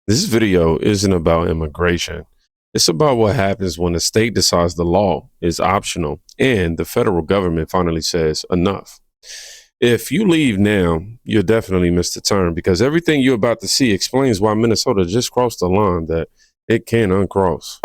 This video isn't about immigration. It's about what happens when the state decides the law is optional and the federal government finally says enough. If you leave now, you'll definitely miss the turn because everything you're about to see explains why Minnesota just crossed the line that it can't uncross.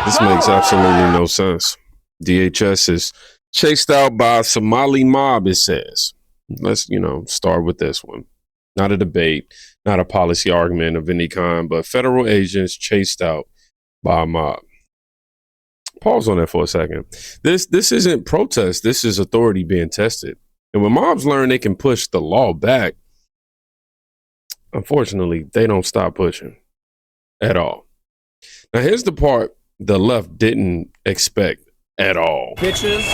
This makes absolutely no sense. DHS is chased out by a Somali mob, it says. Let's, start with this one. Not a debate, not a policy argument of any kind, but federal agents chased out by a mob. Pause on that for a second. This isn't protest. This is authority being tested. And when mobs learn they can push the law back, unfortunately, they don't stop pushing at all. Now, here's the part the left didn't expect at all. Bitches.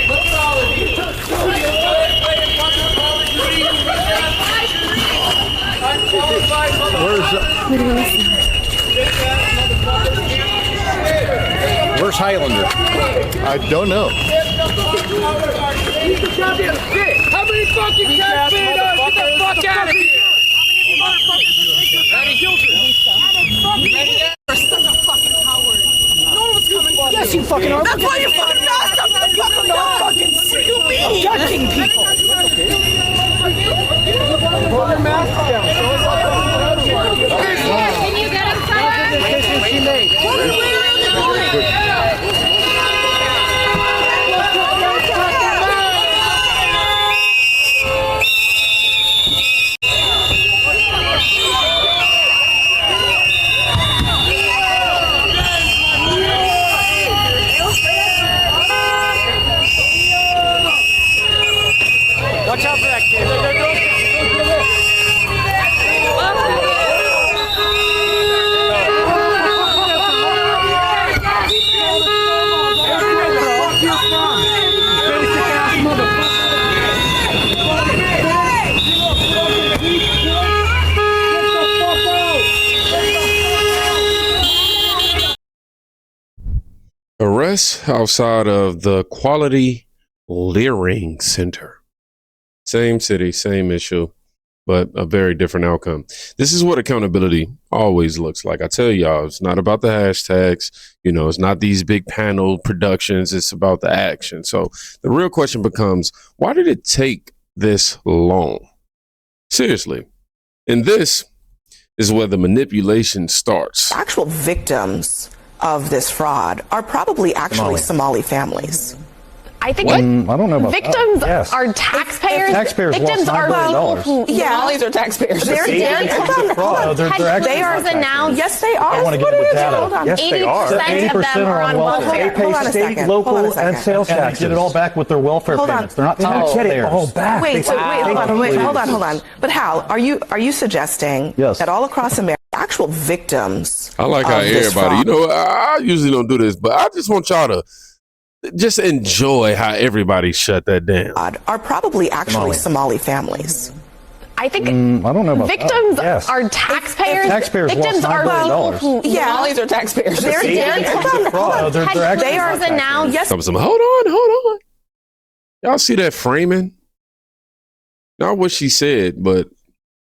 Look at all of you. Where's Highlander? I don't know. How many fucking taxpayers? Get the fuck out of here! How many children? You're such a fucking coward. No one's coming for you. Yes, you fucking are. That's why you're fucking ass up. You're fucking stupid. Judging people. Pull your mask down. Can you get inside? What are we doing? Watch out for that kid. Arrest outside of the Quality Leering Center. Same city, same issue, but a very different outcome. This is what accountability always looks like. I tell y'all, it's not about the hashtags. It's not these big panel productions. It's about the action. So the real question becomes, why did it take this long? Seriously. And this is where the manipulation starts. Actual victims of this fraud are probably actually Somali families. I think I don't know about victims that. Yes. are taxpayers. Taxpayers Victims lost are $9 billion. people who Somalis are taxpayers. They're Hold on. They are now. Yes, they are. I want to get into data. Hold on. Yes, they are. 80% of them are on welfare. They pay Hold on a state, second. local, Hold on a and second. sales And taxes. they get it all back with their welfare Hold on. payments. They're not They taxpayers. get it all back. Wait, hold on. But Hal, are you suggesting Yes. that all across America, actual victims? I like how of this everybody, fraud I usually don't do this, but I just want y'all to just enjoy how everybody shut that down. are probably actually Somali families. I think I don't know about victims that. Yes. are taxpayers. Taxpayers Victims lost are $9 billion. people who Somalis are taxpayers. Hold on. They're actually They are not now. Yes, Hold on. Y'all see that framing? Not what she said, but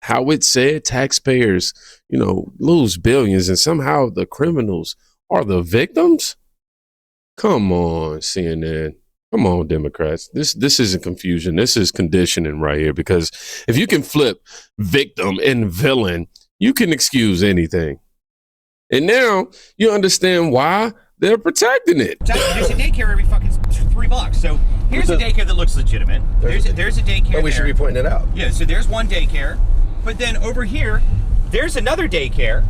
how it said taxpayers, lose billions and somehow the criminals are the victims? Come on, CNN. Come on, Democrats. This isn't confusion. This is conditioning right here, because if you can flip victim and villain, you can excuse anything. And now you understand why they're protecting it. There's a daycare every fucking 3 blocks. So here's a daycare that looks legitimate. There's a daycare. But we should be pointing it out. Yeah, so there's one daycare. But then over here, there's another daycare.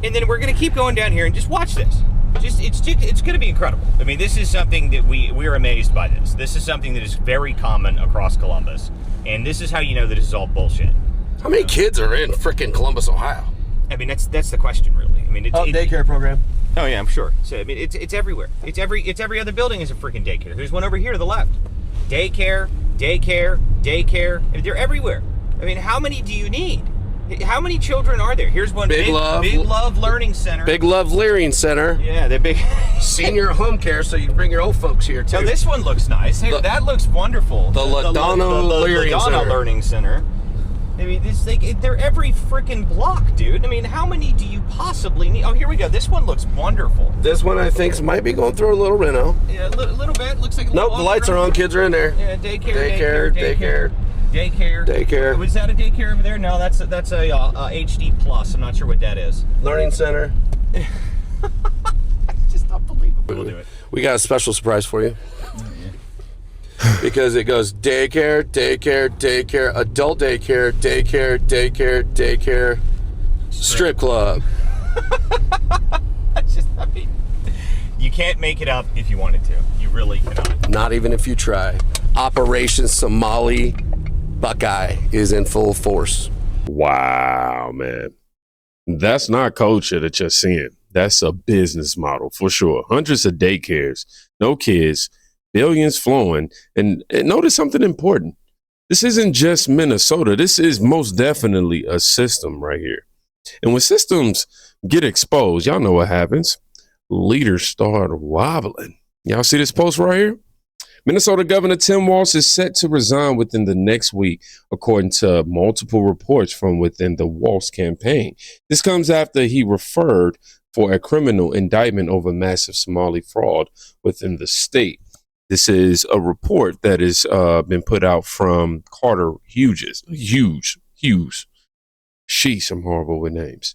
And then we're going to keep going down here and just watch this. It's going to be incredible. I mean, this is something that we're amazed by this. This is something that is very common across Columbus. And this is how you know that this is all bullshit. How many kids are in frickin' Columbus, Ohio? I mean, that's the question, really. I mean, it's daycare program. Oh yeah, I'm sure. So I mean, it's everywhere. It's every other building is a freaking daycare. There's one over here to the left. Daycare. They're everywhere. I mean, how many do you need? How many children are there? Here's one. Big Love Learning Center. Big Love Learning Center. Yeah, they're big. Senior home care, so you can bring your old folks here too. So this one looks nice. Hey, that looks wonderful. The LaDonna Learning Center. I mean, they're every freaking block, dude. I mean, how many do you possibly need? Oh, here we go. This one looks wonderful. This one, I think, might be going through a little reno. Yeah, a little bit. Looks like a little. Nope, the lights are on. Kids are in there. Yeah, daycare. Was that a daycare over there? No, that's a HD Plus. I'm not sure what that is. Learning Center. It's just unbelievable. We'll do it. We got a special surprise for you. Because it goes daycare, adult daycare, strip club. I mean, you can't make it up if you wanted to. You really cannot. Not even if you try. Operation Somali Buckeye is in full force. Wow, man. That's not culture that you're seeing. That's a business model for sure. Hundreds of daycares, no kids, billions flowing. And notice something important. This isn't just Minnesota. This is most definitely a system right here. And when systems get exposed, y'all know what happens. Leaders start wobbling. Y'all see this post right here? Minnesota Governor Tim Walz is set to resign within the next week, according to multiple reports from within the Walz campaign. This comes after he referred for a criminal indictment over massive Somali fraud within the state. This is a report that has been put out from Carter Hughes. Sheesh, I'm horrible with names.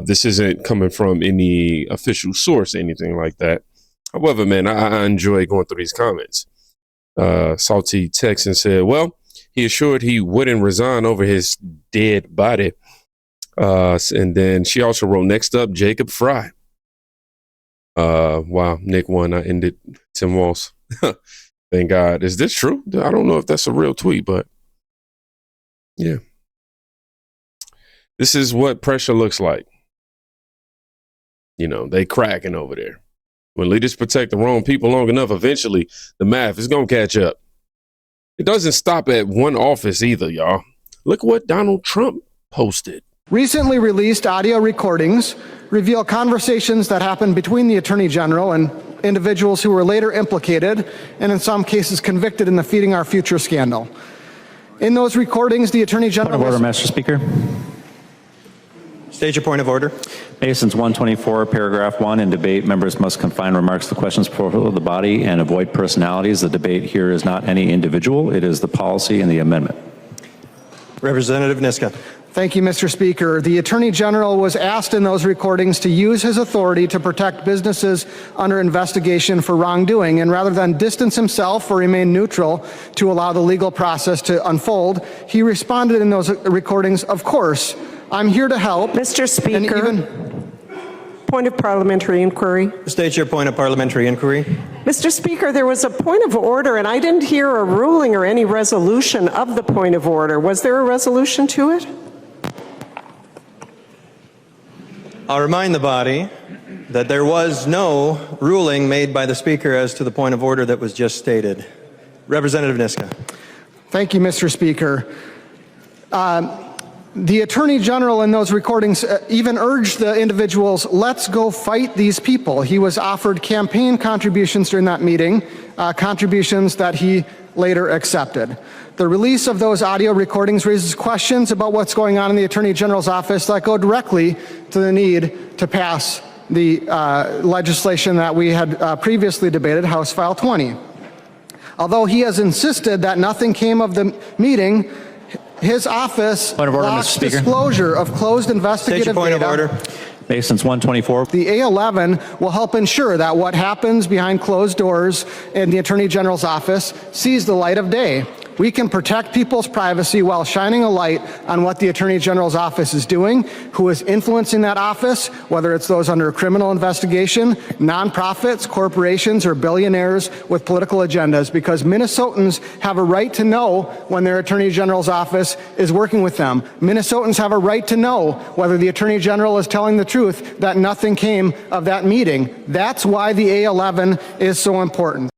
This isn't coming from any official source, anything like that. However, man, I enjoy going through these comments. Salty Texan said, well, he assured he wouldn't resign over his dead body. And then she also wrote, next up, Jacob Fry. Wow, Nick won. I ended Tim Walz. Thank God. Is this true? I don't know if that's a real tweet, but yeah. This is what pressure looks like. You know, they cracking over there. When leaders protect the wrong people long enough, eventually the math is going to catch up. It doesn't stop at one office either, y'all. Look what Donald Trump posted. Recently released audio recordings reveal conversations that happened between the Attorney General and individuals who were later implicated and in some cases convicted in the Feeding Our Future scandal. In those recordings, the Attorney General... Point of order, Mr. Speaker. State your point of order. Masons 124, paragraph 1, in debate, members must confine remarks to questions before the body and avoid personalities. The debate here is not any individual. It is the policy and the amendment. Representative Niska. Thank you, Mr. Speaker. The Attorney General was asked in those recordings to use his authority to protect businesses under investigation for wrongdoing, and rather than distance himself or remain neutral to allow the legal process to unfold, he responded in those recordings, of course, I'm here to help. Mr. Speaker, point of parliamentary inquiry. State your point of parliamentary inquiry. Mr. Speaker, there was a point of order, and I didn't hear a ruling or any resolution of the point of order. Was there a resolution to it? I'll remind the body that there was no ruling made by the Speaker as to the point of order that was just stated. Representative Niska. Thank you, Mr. Speaker. The Attorney General in those recordings even urged the individuals, let's go fight these people. He was offered campaign contributions during that meeting, contributions that he later accepted. The release of those audio recordings raises questions about what's going on in the Attorney General's office that go directly to the need to pass the legislation that we had previously debated, House File 20. Although he has insisted that nothing came of the meeting, his office lost disclosure of closed investigative point data. Of order. Masons 124. The A11 will help ensure that what happens behind closed doors in the Attorney General's office sees the light of day. We can protect people's privacy while shining a light on what the Attorney General's office is doing, who is influencing that office, whether it's those under a criminal investigation, nonprofits, corporations, or billionaires with political agendas, because Minnesotans have a right to know when their Attorney General's office is working with them. Minnesotans have a right to know whether the Attorney General is telling the truth, that nothing came of that meeting. That's why the A11 is so important.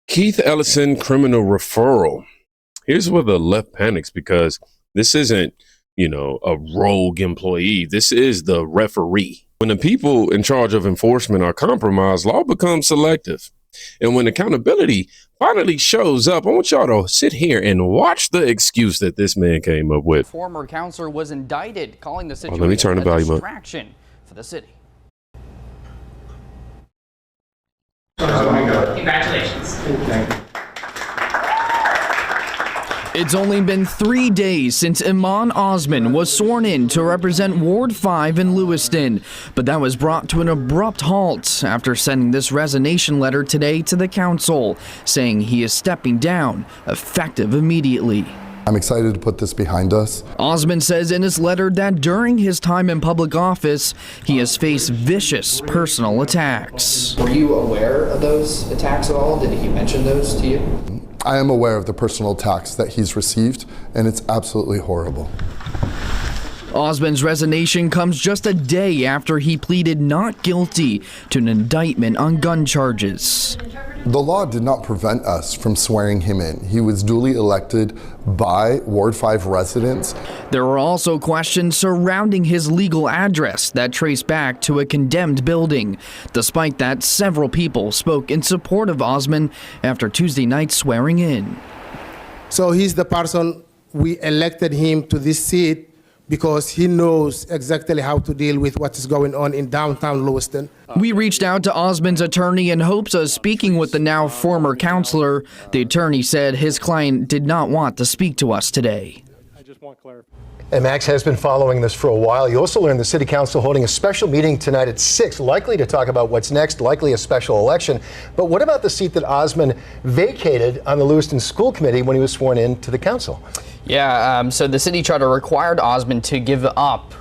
Keith Ellison criminal referral. Here's where the left panics, because this isn't, a rogue employee. This is the referee. When the people in charge of enforcement are compromised, law becomes selective. And when accountability finally shows up, I want y'all to sit here and watch the excuse that this man came up with. Former counselor was indicted, calling the situation let me turn the volume up. distraction for the city. Congratulations. It's only been 3 days since Iman Osman was sworn in to represent Ward 5 in Lewiston, but that was brought to an abrupt halt after sending this resignation letter today to the council, saying he is stepping down, effective immediately. I'm excited to put this behind us. Osman says in his letter that during his time in public office, he has faced vicious personal attacks. Were you aware of those attacks at all? Did he mention those to you? I am aware of the personal attacks that he's received, and it's absolutely horrible. Osman's resignation comes just a day after he pleaded not guilty to an indictment on gun charges. The law did not prevent us from swearing him in. He was duly elected by Ward 5 residents. There were also questions surrounding his legal address that trace back to a condemned building. Despite that, several people spoke in support of Osman after Tuesday night's swearing in. So he's the person, we elected him to this seat because he knows exactly how to deal with what is going on in downtown Lewiston. We reached out to Osman's attorney in hopes of speaking with the now former counselor. The attorney said his client did not want to speak to us today. And Max has been following this for a while. You also learned the City Council holding a special meeting tonight at 6, likely to talk about what's next, likely a special election. But what about the seat that Osman vacated on the Lewiston School Committee when he was sworn in to the council? Yeah, so the city charter required Osman to give up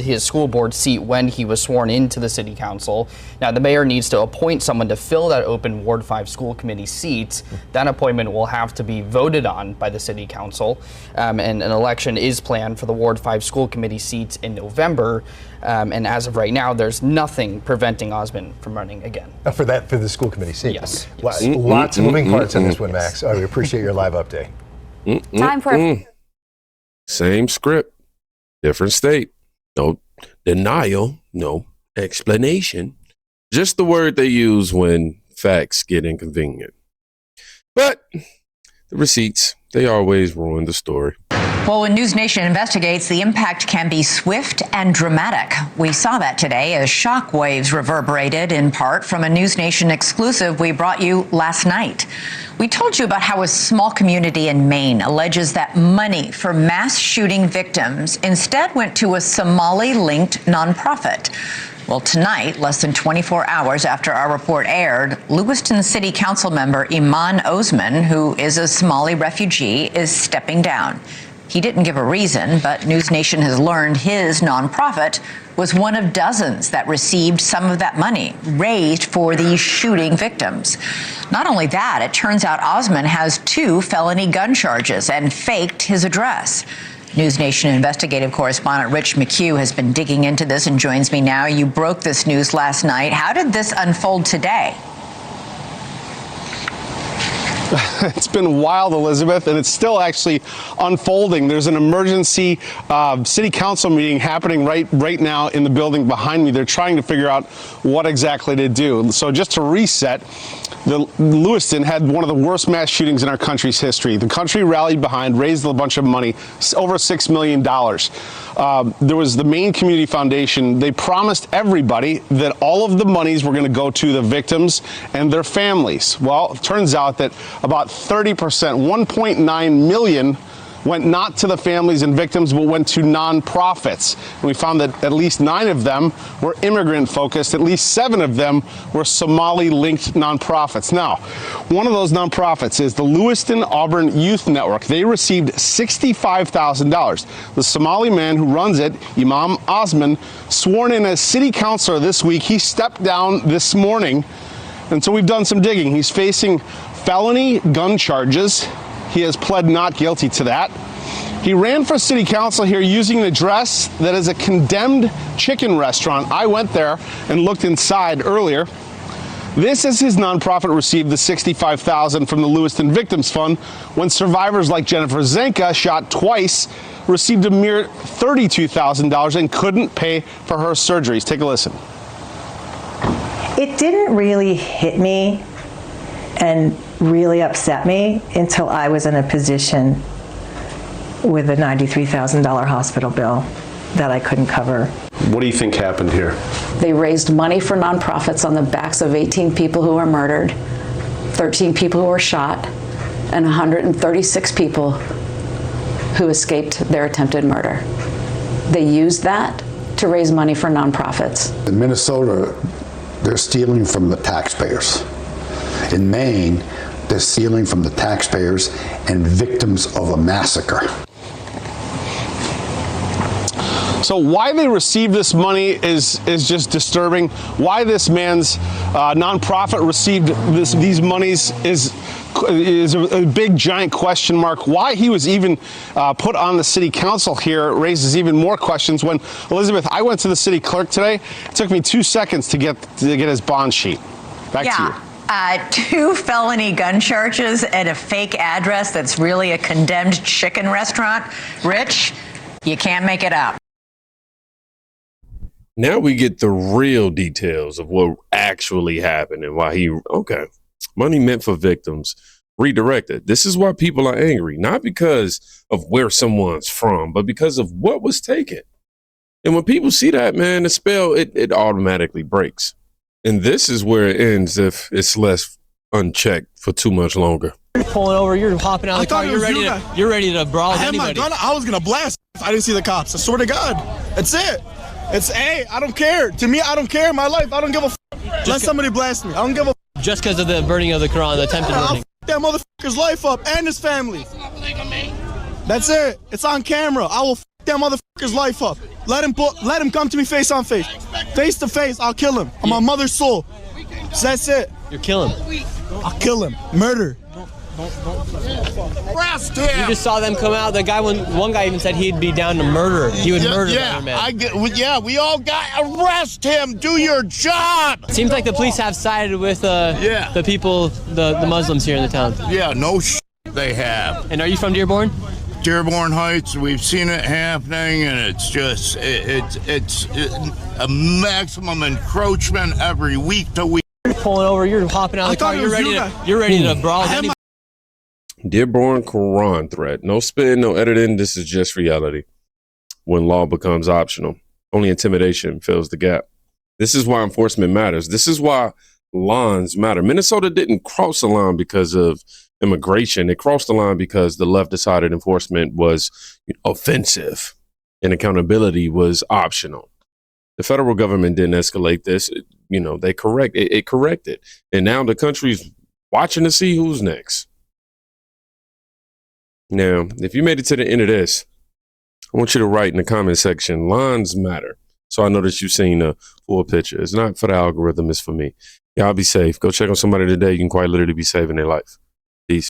his school board seat when he was sworn into the city council. Now, the mayor needs to appoint someone to fill that open Ward 5 school committee seat. That appointment will have to be voted on by the city council, and an election is planned for the Ward 5 school committee seats in November. And as of right now, there's nothing preventing Osman from running again. For the school committee seat? Yes. Lots of moving parts on this one, Max. We appreciate your live update. Time for Same script, different state. No denial, no explanation. Just the word they use when facts get inconvenient. But the receipts, they always ruin the story. Well, when News Nation investigates, the impact can be swift and dramatic. We saw that today as shockwaves reverberated in part from a News Nation exclusive we brought you last night. We told you about how a small community in Maine alleges that money for mass shooting victims instead went to a Somali-linked nonprofit. Well, tonight, less than 24 hours after our report aired, Lewiston City Council member Iman Osman, who is a Somali refugee, is stepping down. He didn't give a reason, but News Nation has learned his nonprofit was one of dozens that received some of that money raised for these shooting victims. Not only that, it turns out Osman has 2 felony gun charges and faked his address. News Nation investigative correspondent Rich McHugh has been digging into this and joins me now. You broke this news last night. How did this unfold today? It's been wild, Elizabeth, and it's still actually unfolding. There's an emergency city council meeting happening right now in the building behind me. They're trying to figure out what exactly to do. So just to reset, Lewiston had one of the worst mass shootings in our country's history. The country rallied behind, raised a bunch of money, over $6 million. There was the Maine Community Foundation. They promised everybody that all of the monies were going to go to the victims and their families. Well, it turns out that about 30%, $1.9 million went not to the families and victims, but went to nonprofits. And we found that at least 9 of them were immigrant focused. At least 7 of them were Somali linked nonprofits. Now, one of those nonprofits is the Lewiston Auburn Youth Network. They received $65,000. The Somali man who runs it, Imam Osman, sworn in as city councilor this week. He stepped down this morning. And so we've done some digging. He's facing felony gun charges. He has pled not guilty to that. He ran for city council here using an address that is a condemned chicken restaurant. I went there and looked inside earlier. This is his nonprofit received the $65,000 from the Lewiston Victims Fund when survivors like Jennifer Zenka, shot twice, received a mere $32,000 and couldn't pay for her surgeries. Take a listen. It didn't really hit me and really upset me until I was in a position with a $93,000 hospital bill that I couldn't cover. What do you think happened here? They raised money for nonprofits on the backs of 18 people who were murdered, 13 people who were shot, and 136 people who escaped their attempted murder. They used that to raise money for nonprofits. In Minnesota, they're stealing from the taxpayers. In Maine, they're stealing from the taxpayers and victims of a massacre. So why they received this money is just disturbing. Why this man's nonprofit received these monies is a big giant question mark. Why he was even put on the city council here raises even more questions. When Elizabeth, I went to the city clerk today. It took me 2 seconds to get his bond sheet. Back to you. 2 felony gun charges at a fake address that's really a condemned chicken restaurant. Rich, you can't make it up. Now we get the real details of what actually happened and why money meant for victims redirected. This is why people are angry, not because of where someone's from, but because of what was taken. And when people see that, man, the spell, it automatically breaks. And this is where it ends if it's left unchecked for too much longer. You're pulling over, you're hopping out of the car, you're ready to brawl with anybody. My gun, I was gonna blast if I didn't see the cops. I swear to God. That's it. I don't care. To me, I don't care. My life, I don't give a f. Let somebody blast me. I don't give a f. Just because of the burning of the Quran, the attempted burning. I'll f that motherfucker's life up and his family. That's it. It's on camera. I will f that motherfucker's life up. Let him come to me face on face. Face to face, I'll kill him. I'm my mother's soul. So that's it. You're killing him. I'll kill him. Murder. Arrest him. You just saw them come out. The guy, one guy even said he'd be down to murder. He would murder another man. We all got arrest him. Do your job. Seems like the police have sided with the people, the Muslims here in the town. Yeah, no they have. And are you from Dearborn? Dearborn Heights, we've seen it happening, and it's just it's a maximum encroachment every week to week. You're pulling over, you're hopping out of the car, you're ready to brawl with anybody. Dearborn Quran threat. No spin, no editing. This is just reality. When law becomes optional, only intimidation fills the gap. This is why enforcement matters. This is why lines matter. Minnesota didn't cross the line because of immigration. It crossed the line because the left decided enforcement was offensive and accountability was optional. The federal government didn't escalate this. It corrected. And now the country's watching to see who's next. Now, if you made it to the end of this, I want you to write in the comment section, lines matter. So I know that you've seen a full picture. It's not for the algorithm, it's for me. Y'all be safe. Go check on somebody today. You can quite literally be saving their life.